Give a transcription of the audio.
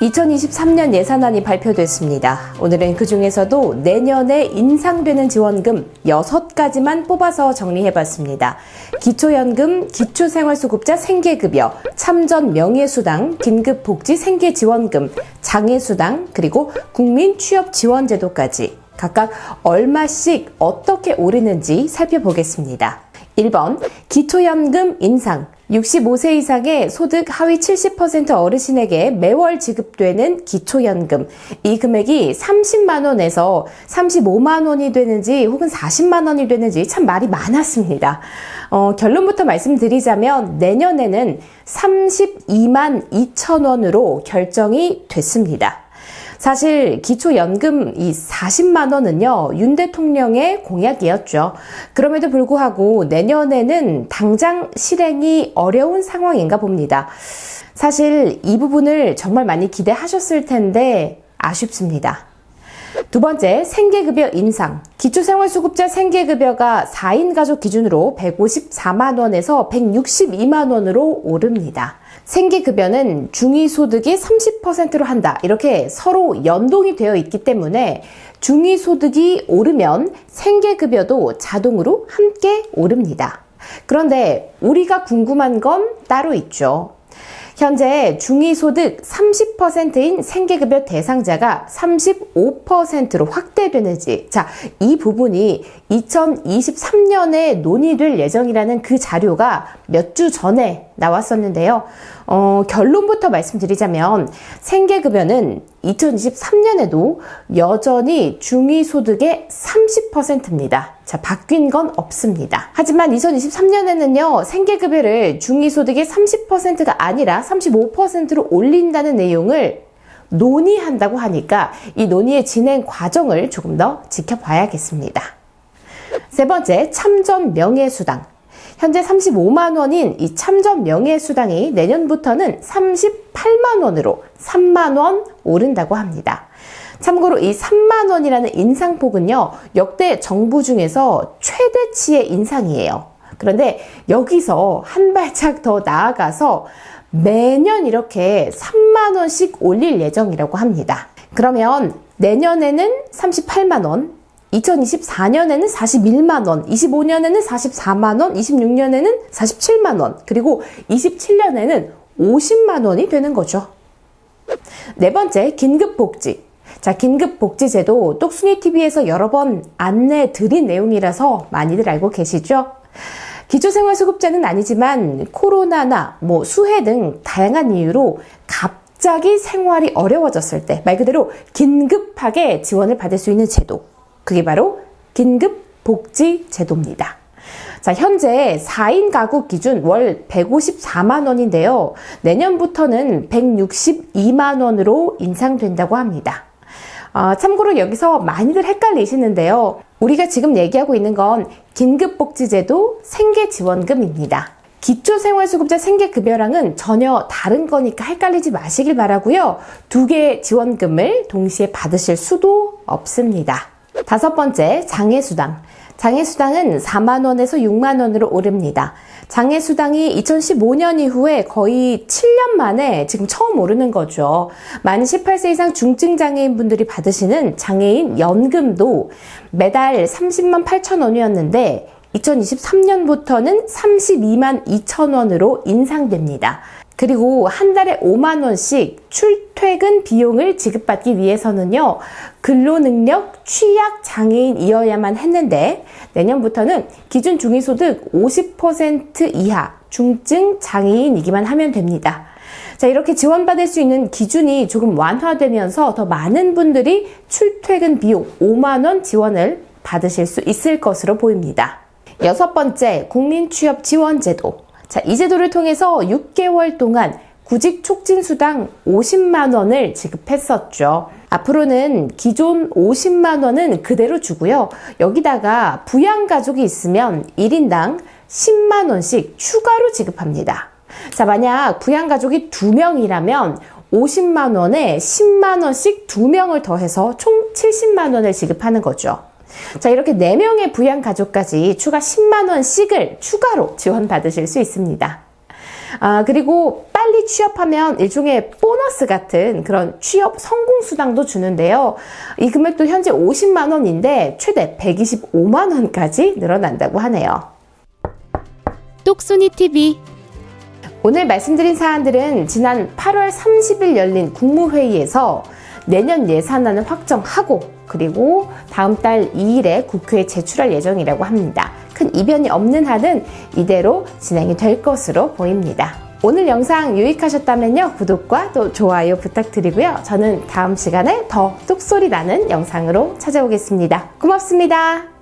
2023년 예산안이 발표됐습니다. 오늘은 그 중에서도 내년에 인상되는 지원금 6가지만 뽑아서 정리해봤습니다. 기초연금, 기초생활수급자 생계급여, 참전 명예수당, 긴급복지 생계지원금, 장애수당, 그리고 국민취업지원제도까지 각각 얼마씩 어떻게 오르는지 살펴보겠습니다. 1번, 기초연금 인상. 65세 이상의 소득 하위 70% 어르신에게 매월 지급되는 기초연금. 이 금액이 30만 원에서 35만 원이 되는지 혹은 40만 원이 되는지 참 말이 많았습니다. 결론부터 말씀드리자면 내년에는 32만 2천 원으로 결정이 됐습니다. 사실 기초연금 이 40만 원은요, 윤 대통령의 공약이었죠. 그럼에도 불구하고 내년에는 당장 실행이 어려운 상황인가 봅니다. 사실 이 부분을 정말 많이 기대하셨을 텐데 아쉽습니다. 두 번째, 생계급여 인상. 기초생활수급자 생계급여가 4인 가족 기준으로 154만 원에서 162만 원으로 오릅니다. 생계급여는 중위소득의 30%로 한다. 이렇게 서로 연동이 되어 있기 때문에 중위소득이 오르면 생계급여도 자동으로 함께 오릅니다. 그런데 우리가 궁금한 건 따로 있죠. 현재 중위소득 30%인 생계급여 대상자가 35%로 확대되는지, 이 부분이 2023년에 논의될 예정이라는 그 자료가 몇 주 전에 나왔었는데요. 결론부터 말씀드리자면 생계급여는 2023년에도 여전히 중위소득의 30%입니다. 바뀐 건 없습니다. 하지만 2023년에는요, 생계급여를 중위소득의 30%가 아니라 35%로 올린다는 내용을 논의한다고 하니까 이 논의의 진행 과정을 조금 더 지켜봐야겠습니다. 세 번째, 참전 명예수당. 현재 35만 원인 이 참전 명예수당이 내년부터는 38만 원으로 3만 원 오른다고 합니다. 참고로 이 3만 원이라는 인상폭은요, 역대 정부 중에서 최대치의 인상이에요. 그런데 여기서 한 발짝 더 나아가서 매년 이렇게 3만 원씩 올릴 예정이라고 합니다. 그러면 내년에는 38만 원, 2024년에는 41만 원, 25년에는 44만 원, 26년에는 47만 원, 그리고 27년에는 50만 원이 되는 거죠. 네 번째, 긴급복지. 긴급복지제도 똑순이TV에서 여러 번 안내 드린 내용이라서 많이들 알고 계시죠? 기초생활수급자는 아니지만 코로나나 수해 등 다양한 이유로 갑자기 생활이 어려워졌을 때 말 그대로 긴급하게 지원을 받을 수 있는 제도. 그게 바로 긴급복지제도입니다. 현재 4인 가구 기준 월 154만 원인데요. 내년부터는 162만 원으로 인상된다고 합니다. 참고로 여기서 많이들 헷갈리시는데요. 우리가 지금 얘기하고 있는 건 긴급복지제도 생계지원금입니다. 기초생활수급자 생계급여랑은 전혀 다른 거니까 헷갈리지 마시길 바라고요. 두 개의 지원금을 동시에 받으실 수도 없습니다. 다섯 번째, 장애수당. 장애수당은 4만 원에서 6만 원으로 오릅니다. 장애수당이 2015년 이후에 거의 7년 만에 지금 처음 오르는 거죠. 만 18세 이상 중증장애인 분들이 받으시는 장애인 연금도 매달 30만 8천 원이었는데 2023년부터는 32만 2천 원으로 인상됩니다. 그리고 한 달에 5만 원씩 출퇴근 비용을 지급받기 위해서는요, 근로능력 취약 장애인이어야만 했는데 내년부터는 기준 중위소득 50% 이하 중증 장애인이기만 하면 됩니다. 이렇게 지원받을 수 있는 기준이 조금 완화되면서 더 많은 분들이 출퇴근 비용 5만 원 지원을 받으실 수 있을 것으로 보입니다. 여섯 번째, 국민취업지원제도. 이 제도를 통해서 6개월 동안 구직 촉진수당 50만 원을 지급했었죠. 앞으로는 기존 50만 원은 그대로 주고요. 여기다가 부양가족이 있으면 1인당 10만 원씩 추가로 지급합니다. 만약 부양가족이 2명이라면 50만 원에 10만 원씩 2명을 더해서 총 70만 원을 지급하는 거죠. 이렇게 4명의 부양가족까지 추가 10만 원씩을 추가로 지원받으실 수 있습니다. 그리고 빨리 취업하면 일종의 보너스 같은 그런 취업 성공 수당도 주는데요. 이 금액도 현재 50만 원인데 최대 125만 원까지 늘어난다고 하네요. 똑순이 TV. 오늘 말씀드린 사안들은 지난 8월 30일 열린 국무회의에서 내년 예산안을 확정하고 그리고 다음 달 2일에 국회에 제출할 예정이라고 합니다. 큰 이변이 없는 한은 이대로 진행이 될 것으로 보입니다. 오늘 영상 유익하셨다면요, 구독과 또 좋아요 부탁드리고요. 저는 다음 시간에 더 뚝소리 나는 영상으로 찾아오겠습니다. 고맙습니다.